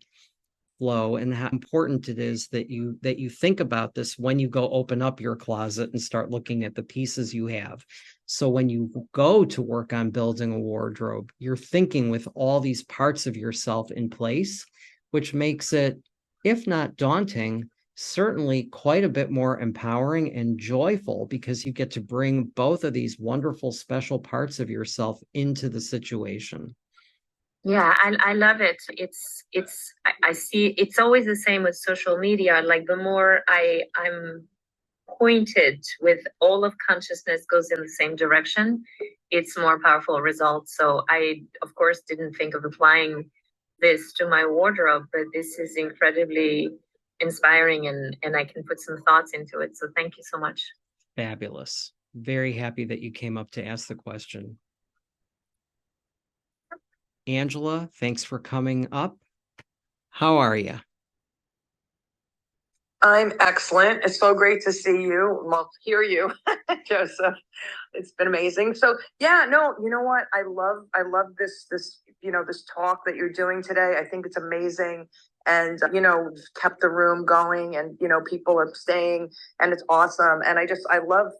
flow, and how important it is that you think about this when you go open up your closet and start looking at the pieces you have. So when you go to work on building a wardrobe, you're thinking with all these parts of yourself in place, which makes it, if not daunting, certainly quite a bit more empowering and joyful, because you get to bring both of these wonderful special parts of yourself into the situation. Yeah, I love it. I see it's always the same with social media. Like the more I'm pointed with all of consciousness goes in the same direction, it's more powerful results. So I, of course, didn't think of applying this to my wardrobe, but this is incredibly inspiring, and I can put some thoughts into it. So thank you so much. Fabulous. Very happy that you came up to ask the question. Angela, thanks for coming up. How are you? I'm excellent. It's so great to see you, well, hear you, Joseph. It's been amazing. So yeah, no, you know what? I love this, this talk that you're doing today. I think it's amazing. And, kept the room going, and, people are staying, and it's awesome. And I love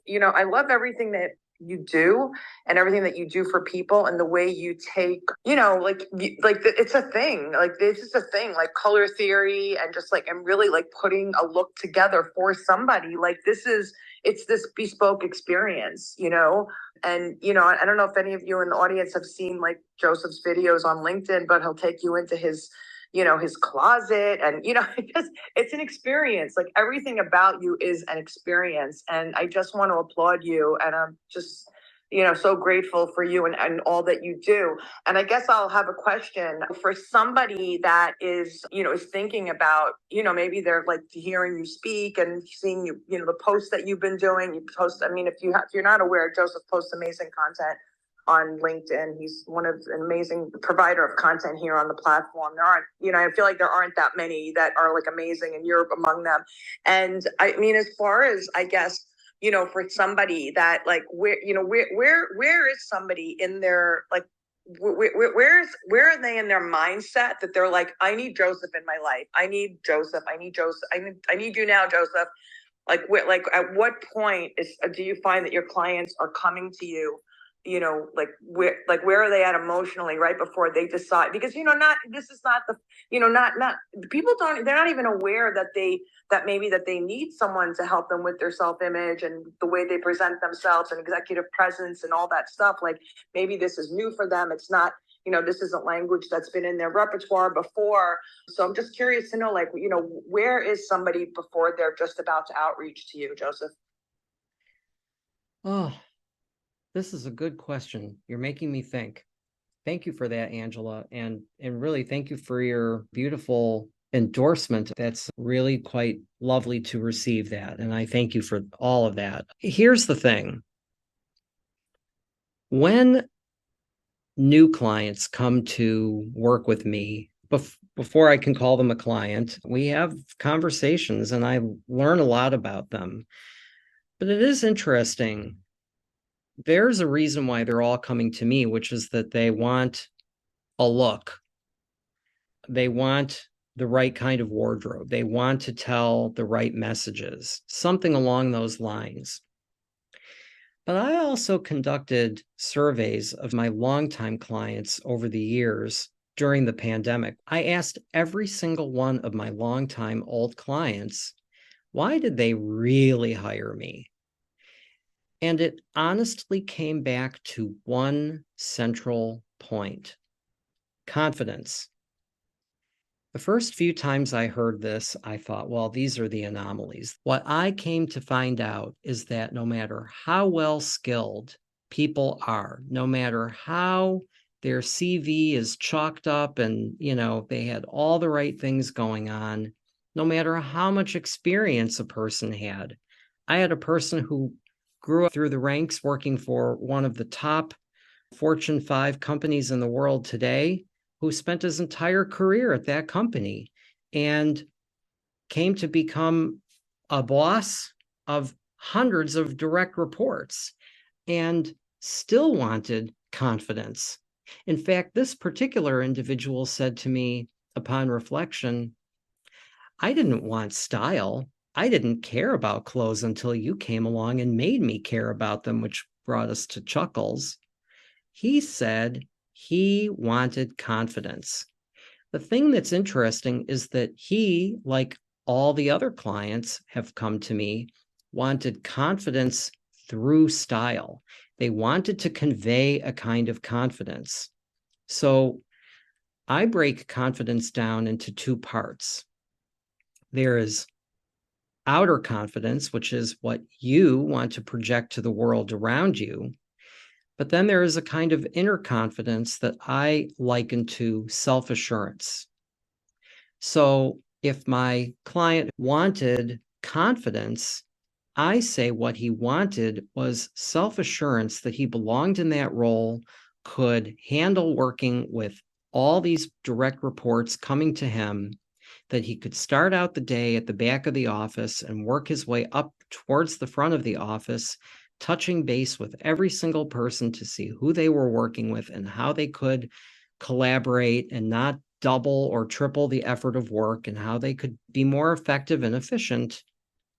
everything that you do, and everything that you do for people, and the way you take, it's a thing, like it's just a thing, like color theory, and just like, and really like putting a look together for somebody. Like it's this bespoke experience, and, I don't know if any of you in the audience have seen like Joseph's videos on LinkedIn, but he'll take you into his closet, and, it's an experience. Like everything about you is an experience. And I just want to applaud you. And I'm just, so grateful for you, and all that you do. And I guess I'll have a question for somebody that is, is thinking about, maybe they're like hearing you speak and seeing you, the posts that you've been doing. You post, I mean, if you're not aware, Joseph posts amazing content on LinkedIn. He's an amazing provider of content here on the platform. There aren't, I feel like there aren't that many that are like amazing, and you're among them. And I mean, as far as, I guess, for somebody that like, where is somebody in their, like, where are they in their mindset that they're like, I need Joseph in my life. I need Joseph. I need you now, Joseph. Like, at what point do you find that your clients are coming to you, where are they at emotionally right before they decide? Because, this is not the, not people they're not even aware that maybe that they need someone to help them with their self-image and the way they present themselves and executive presence and all that stuff. Like maybe this is new for them. It's not, this isn't language that's been in their repertoire before. So I'm just curious to know, like, where is somebody before they're just about to outreach to you, Joseph? Oh, This is a good question. You're making me think. Thank you for that, Angela. And really thank you for your beautiful endorsement. That's really quite lovely to receive that. And I thank you for all of that. Here's the thing. When new clients come to work with me, before I can call them a client, we have conversations and I learn a lot about them. But it is interesting. There's a reason why they're all coming to me, which is that they want a look. They want the right kind of wardrobe. They want to tell the right messages, something along those lines. But I also conducted surveys of my longtime clients over the years during the pandemic. I asked every single one of my longtime old clients, why did they really hire me? And it honestly came back to one central point: confidence. The first few times I heard this, I thought, well, these are the anomalies. What I came to find out is that no matter how well skilled people are, no matter how their CV is chalked up and, they had all the right things going on, no matter how much experience a person had. I had a person who grew up through the ranks working for one of the top Fortune 5 companies in the world today, who spent his entire career at that company and came to become a boss of hundreds of direct reports and still wanted confidence. In fact, this particular individual said to me upon reflection, I didn't want style. I didn't care about clothes until you came along and made me care about them, which brought us to chuckles. He said he wanted confidence. The thing that's interesting is that he, like all the other clients have come to me, wanted confidence through style. They wanted to convey a kind of confidence. So I break confidence down into two parts. There is outer confidence, which is what you want to project to the world around you. But then there is a kind of inner confidence that I liken to self-assurance. So if my client wanted confidence, I say what he wanted was self-assurance that he belonged in that role, could handle working with all these direct reports coming to him, that he could start out the day at the back of the office and work his way up towards the front of the office, touching base with every single person to see who they were working with and how they could collaborate and not double or triple the effort of work, and how they could be more effective and efficient.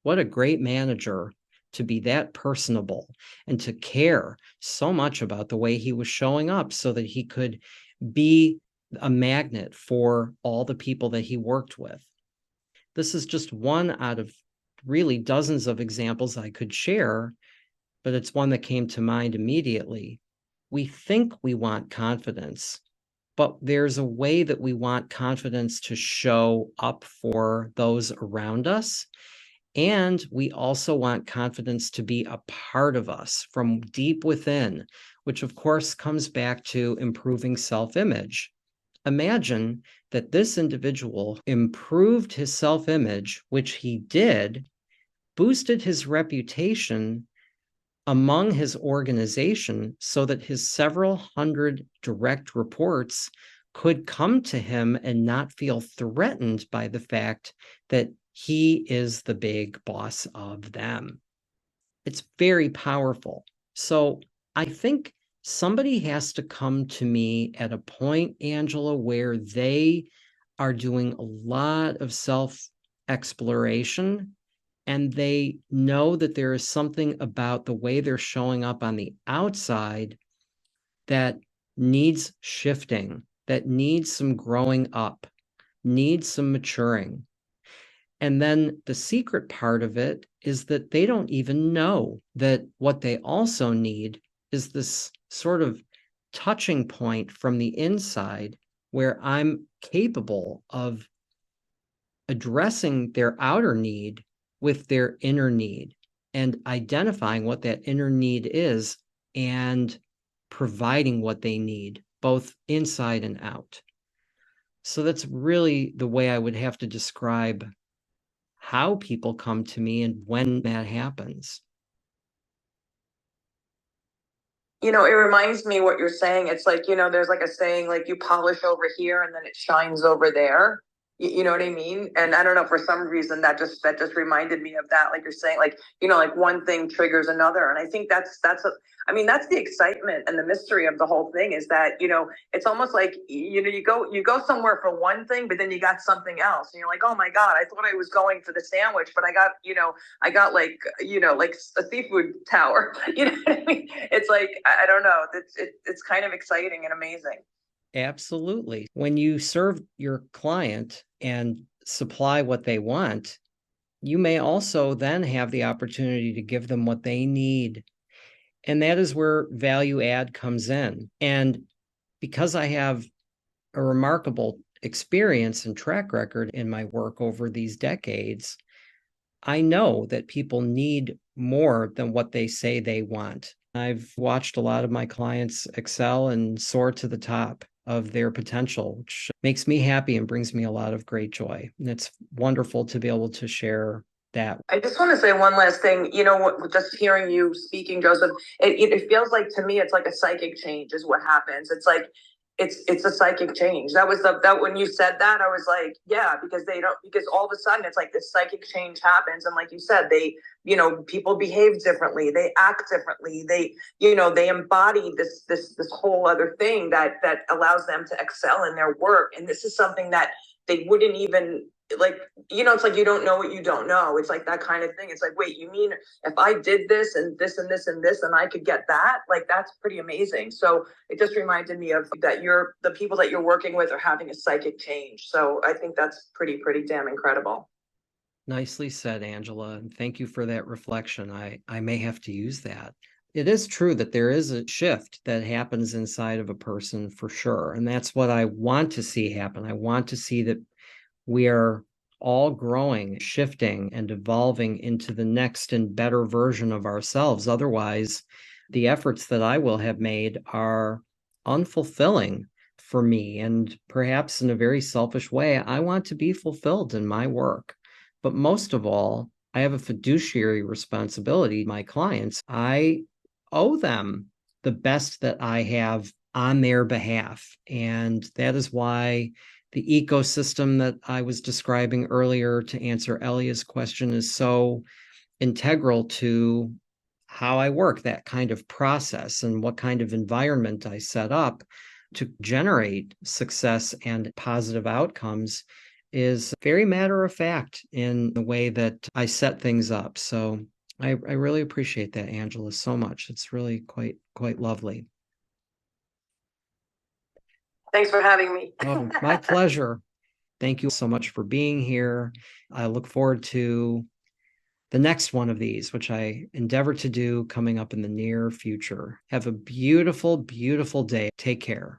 What a great manager to be that personable and to care so much about the way he was showing up so that he could be a magnet for all the people that he worked with. This is just one out of really dozens of examples I could share, but it's one that came to mind immediately. We think we want confidence, but there's a way that we want confidence to show up for those around us. And we also want confidence to be a part of us from deep within, which of course comes back to improving self-image. Imagine that this individual improved his self-image, which he did, boosted his reputation among his organization so that his several hundred direct reports could come to him and not feel threatened by the fact that he is the big boss of them. It's very powerful. So I think somebody has to come to me at a point, Angela, where they are doing a lot of self-exploration and they know that there is something about the way they're showing up on the outside that needs shifting, that needs some growing up, needs some maturing. And then the secret part of it is that they don't even know that what they also need is this sort of touching point from the inside where I'm capable of addressing their outer need with their inner need and identifying what that inner need is and providing what they need, both inside and out. So that's really the way I would have to describe how people come to me and when that happens. You know, it reminds me what you're saying. It's like, you know, there's like a saying, like you polish over here and then it shines over there. You know what I mean? And I don't know, for some reason that just reminded me of that. Like you're saying, like, you know, like one thing triggers another. And I think I mean, that's the excitement and the mystery of the whole thing, is that, you know, it's almost like, you know, you go somewhere for one thing, but then you got something else. And you're like, oh my God, I thought I was going for the sandwich, but I got like, you know, like a seafood tower. You know what I mean? It's like, I don't know. It's kind of exciting and amazing. Absolutely. When you serve your client and supply what they want, you may also then have the opportunity to give them what they need. And that is where value add comes in. And because I have a remarkable experience and track record in my work over these decades, I know that people need more than what they say they want. I've watched a lot of my clients excel and soar to the top of their potential, which makes me happy and brings me a lot of great joy. And it's wonderful to be able to share that. I just want to say one last thing. You know what? Just hearing you speaking, Joseph, it feels like, to me, it's like a psychic change is what happens. It's like it's a psychic change. That when you said that, I was like, yeah, because all of a sudden it's like this psychic change happens, and like you said, people behave differently, they act differently, they embody this whole other thing that allows them to excel in their work, and this is something that they wouldn't even, like, it's like you don't know what you don't know. It's like that kind of thing. It's like, wait, you mean if I did this and this and this and this and I could get that? Like, that's pretty amazing. So it just reminded me of that the people that you're working with are having a psychic change. So I think that's pretty damn incredible. Nicely said, Angela. And thank you for that reflection. I may have to use that. It is true that there is a shift that happens inside of a person for sure. And that's what I want to see happen. I want to see that we are all growing, shifting, and evolving into the next and better version of ourselves. Otherwise, the efforts that I will have made are unfulfilling for me. And perhaps in a very selfish way, I want to be fulfilled in my work. But most of all, I have a fiduciary responsibility to my clients. I owe them the best that I have on their behalf. And that is why the ecosystem that I was describing earlier to answer Elia's question is so integral to how I work, that kind of process and what kind of environment I set up to generate success and positive outcomes is very matter of fact in the way that I set things up. So I really appreciate that, Angela, so much. It's really quite lovely. Thanks for having me. Oh, my pleasure. Thank you so much for being here. I look forward to the next one of these, which I endeavor to do coming up in the near future. Have a beautiful, beautiful day. Take care.